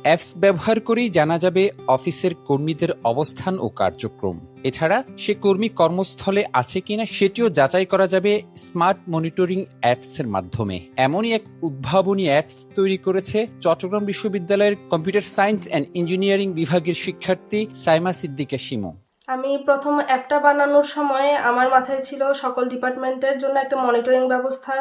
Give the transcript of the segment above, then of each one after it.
Apps ব্যবহার করেই জানা যাবে অফিসের কর্মীদের অবস্থান ও কার্যক্রম। এছাড়া সে কর্মী কর্মস্থলে আছে কিনা সেটিও যাচাই করা যাবে স্মার্ট মনিটরিং অ্যাপসের মাধ্যমে। এমনই এক উদ্ভাবনী অ্যাপস তৈরি করেছে চট্টগ্রাম বিশ্ববিদ্যালয়ের কম্পিউটার সায়েন্স অ্যান্ড ইঞ্জিনিয়ারিং বিভাগের শিক্ষার্থী সাইমা সিদ্দিকা শিমু। আমি প্রথম অ্যাপটা বানানোর সময় আমার মাথায় ছিল সকল ডিপার্টমেন্টের জন্য একটা মনিটরিং ব্যবস্থা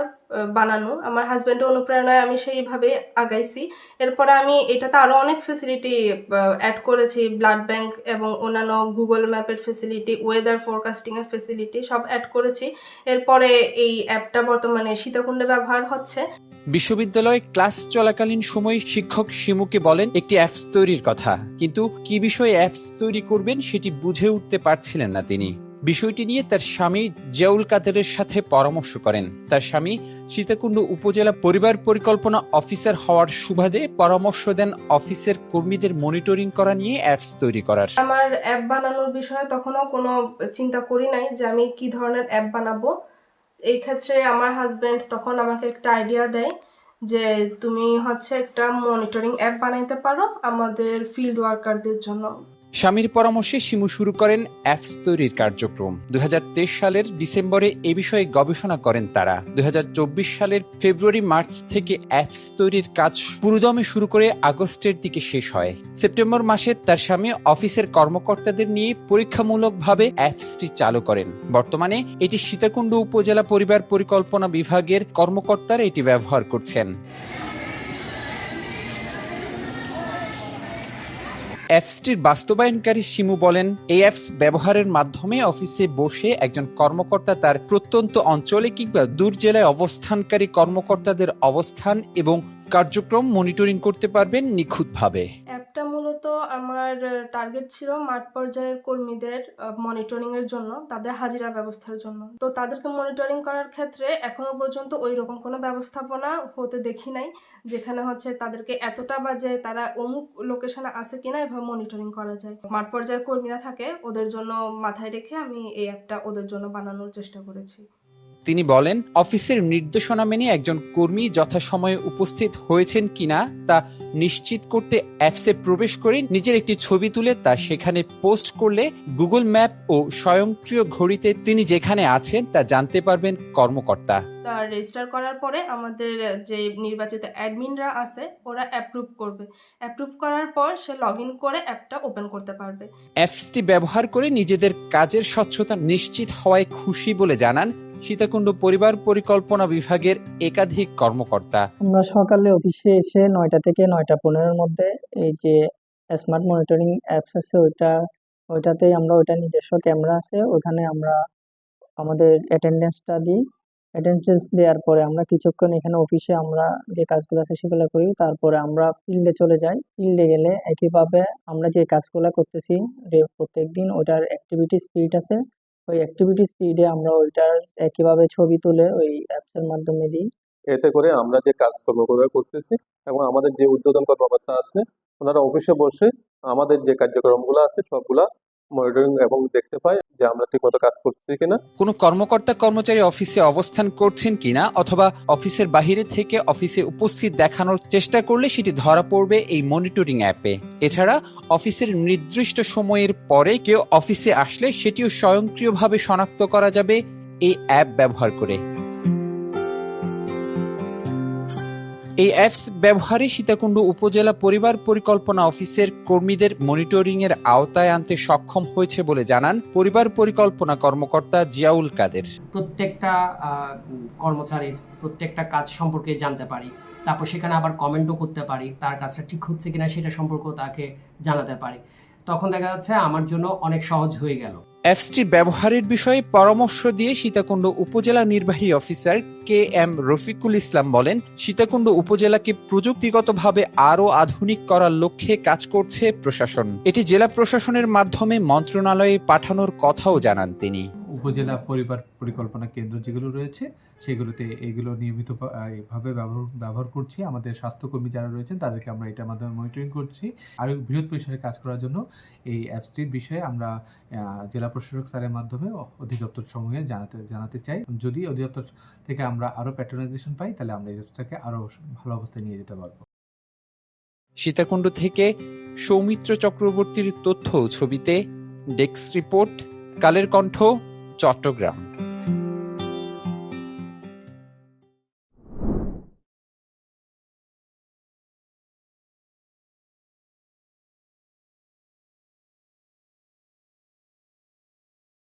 বানানো। আমার হাজব্যান্ডের অনুপ্রেরণায় আমি সেইভাবে আগাইছি। এরপরে আমি এটাতে আরও অনেক ফেসিলিটি অ্যাড করেছি, ব্লাড ব্যাংক এবং অন্যান্য গুগল ম্যাপের ফেসিলিটি, ওয়েদার ফোরকাস্টিংয়ের ফেসিলিটি সব অ্যাড করেছি। এরপরে এই অ্যাপটা বর্তমানে সীতাকুণ্ডে ব্যবহার হচ্ছে। বিশ্ববিদ্যালয়ে ক্লাস চলাকালীন সময় শিক্ষক শিমুকে বলেন একটি অ্যাপস তৈরির কথা, কিন্তু কি বিষয়ে অ্যাপস তৈরি করবেন সেটি বুঝে উঠতে পারছিলেন না তিনি। বিষয়টি নিয়ে তার স্বামী জিয়াউল কাদেরের সাথে পরামর্শ করেন। তার স্বামী সীতাকুণ্ড উপজেলা পরিবার পরিকল্পনা অফিসার হওয়ার সুবাদে পরামর্শ দেন অফিসের কর্মীদের মনিটরিং করা নিয়ে অ্যাপস তৈরি করার। আমার অ্যাপ বানানোর বিষয়ে তখনও কোনো চিন্তা করি নাই যে আমি কি ধরনের অ্যাপ বানাবো। এই ক্ষেত্রে আমার হাজব্যান্ড তখন আমাকে একটা আইডিয়া দেয় যে তুমি একটা মনিটরিং অ্যাপ বানাইতে পারো আমাদের ফিল্ড ওয়ার্কারদের জন্য। স্বামীর পরামর্শে শিমু শুরু করেন অ্যাপস তৈরির কার্যক্রম। 2023 সালের ডিসেম্বরে এ বিষয়ে গবেষণা করেন তারা। 2024 সালের ফেব্রুয়ারি মার্চ থেকে অ্যাপস তৈরির কাজ পুরোদমে শুরু করে আগস্টের দিকে শেষ হয়। সেপ্টেম্বর মাসে তার স্বামী অফিসের কর্মকর্তাদের নিয়ে পরীক্ষামূলকভাবে অ্যাপসটি চালু করেন। বর্তমানে এটি সীতাকুণ্ড উপজেলা পরিবার পরিকল্পনা বিভাগের কর্মকর্তারা এটি ব্যবহার করছেন। অ্যাপসটির বাস্তবায়নকারী শিমু বলেন, এই অ্যাপস ব্যবহারের মাধ্যমে অফিসে বসে একজন কর্মকর্তা তার প্রত্যন্ত অঞ্চলে কিংবা দূর জেলায় অবস্থানকারী কর্মকর্তাদের অবস্থান এবং কার্যক্রম মনিটরিং করতে পারবেন নিখুঁতভাবে। অ্যাপটা মূলত আমার টার্গেট ছিল মাঠ পর্যায়ের কর্মীদের মনিটরিং এর জন্য, তাদের হাজিরা ব্যবস্থার জন্য। তো তাদেরকে মনিটরিং করার ক্ষেত্রে এখনো পর্যন্ত ওই রকম কোনো ব্যবস্থাপনা হতে দেখি নাই, যেখানে তাদেরকে এতটা বাজে তারা অমুক লোকেশনে আছে কিনা এভাবে মনিটরিং করা যায়। মাঠ পর্যায়ের কর্মীরা থাকে, ওদের জন্য মাথায় রেখে আমি এই অ্যাপটা ওদের জন্য বানানোর চেষ্টা করেছি। তিনি বলেন, অফিসের নির্দেশনা মেনে একজন কর্মী যথাসময়ে উপস্থিত হয়েছেন কিনা তা নিশ্চিত করতে অ্যাপসে প্রবেশ করে নিজের একটি ছবি তুলে তা সেখানে পোস্ট করলে গুগল ম্যাপ ও স্বয়ংক্রিয় ঘড়িতে তিনি যেখানে আছেন তা জানতে পারবেন কর্মকর্তা। তা রেজিস্টার করার পরে আমাদের যে নির্বাচিত অ্যাডমিনরা আছে ওরা অ্যাপ্রুভ করবে। অ্যাপ্রুভ করার পর সে লগ ইন করে অ্যাপটা ওপেন করতে পারবে। অ্যাপসটি ব্যবহার করে নিজেদের কাজের স্বচ্ছতা নিশ্চিত হওয়ায় খুশি বলে জানান সীতাকুণ্ড পরিবার পরিকল্পনা বিভাগের একাধিক কর্মকর্তা। আমরা সকালে অফিসে এসে 9টা থেকে 9টা 15-এর মধ্যে এই যে স্মার্ট মনিটরিং অ্যাপস আছে ওইটাতেই আমরা ওইটা নিজস্ব ক্যামেরা আছে, ওখানে আমরা আমাদের অ্যাটেন্ডেন্সটা দিই। অ্যাটেন্ডেন্স দেওয়ার পরে আমরা কিছুক্ষণ এখানে অফিসে আমরা যে কাজগুলো আছে সেগুলো করি, তারপরে আমরা ফিল্ডে চলে যাই। ফিল্ডে গেলে একইভাবে আমরা যে কাজগুলো করতেছি প্রত্যেকদিন ওইটার অ্যাক্টিভিটি স্পিড আছে, ওই অ্যাক্টিভিটি স্পিডে আমরা ওইটার একইভাবে ছবি তুলে ওই অ্যাপসের মাধ্যমে দিই। এতে করে আমরা যে কাজকর্মগুলো করতেছি এবং আমাদের যে ঊর্ধ্বতন কর্মকর্তা আছে ওনারা অফিসে বসে আমাদের যে কার্যক্রমগুলো আছে সবগুলা মনিটরিং এবং দেখতে পায় যে আমরা ঠিকমতো কাজ করছি কিনা। কোনো কর্মকর্তা কর্মচারী অফিসে অবস্থান করছেন কিনা অথবা অফিসের বাহিরে থেকে অফিসে উপস্থিত দেখানোর চেষ্টা করলে সেটি ধরা পড়বে এই মনিটরিং অ্যাপে। এছাড়া অফিসের নির্দিষ্ট সময়ের পরে কেউ অফিসে আসলে সেটিও স্বয়ংক্রিয়ভাবে শনাক্ত করা যাবে এই অ্যাপ ব্যবহার করে। এই অ্যাপস ব্যবহারে সীতাকুণ্ড উপজেলা পরিবার পরিকল্পনা অফিসের কর্মীদের মনিটরিং এর আওতায় আনতে সক্ষম হয়েছে বলে জানান পরিবার পরিকল্পনা কর্মকর্তা জিয়াউল কাদের। প্রত্যেকটা কর্মচারীর প্রত্যেকটা কাজ সম্পর্কে জানতে পারি, তারপর সেখানে আবার কমেন্টও করতে পারি, তার কাজটা ঠিক হচ্ছে কিনা সেটা সম্পর্কেও তাকে জানাতে পারি। তখন দেখা যাচ্ছে আমার জন্য অনেক সহজ হয়ে গেল। অ্যাপসটি ব্যবহারের বিষয়ে পরামর্শ দিয়ে সীতাকুণ্ড উপজেলা নির্বাহী অফিসার KM রফিকুল ইসলাম বলেন, সীতাকুণ্ড উপজেলাকে প্রযুক্তিগতভাবে আরও আধুনিক করার লক্ষ্যে কাজ করছে প্রশাসন। এটি জেলা প্রশাসনের মাধ্যমে মন্ত্রণালয়ে পাঠানোর কথাও জানান তিনি। উপজেলা পরিবার পরিকল্পনা কেন্দ্র যেগুলো রয়েছে সেগুলোতে এগুলো নিয়মিত ভাবে ব্যবহার করছি। আমাদের স্বাস্থ্যকর্মী যারা রয়েছেন তাদেরকে আমরা এটার মাধ্যমে মনিটরিং করছি। আরও বৃহৎ পরিসরে কাজ করার জন্য এই অ্যাপসটির বিষয়ে আমরা জেলা প্রশাসক স্যারের মাধ্যমে অধিদপ্তর সমূহে জানাতে চাই। যদি অধিদপ্তর থেকে আমরা আরও প্যাট্রোনাইজেশন পাই তাহলে আমরা এই অ্যাপসটাকে আরও ভালো অবস্থায় নিয়ে যেতে পারবো। সীতাকুণ্ড থেকে সৌমিত্র চক্রবর্তীর তথ্য ও ছবিতে ডেস্ক রিপোর্ট, কালের কণ্ঠ, চট্টগ্রাম।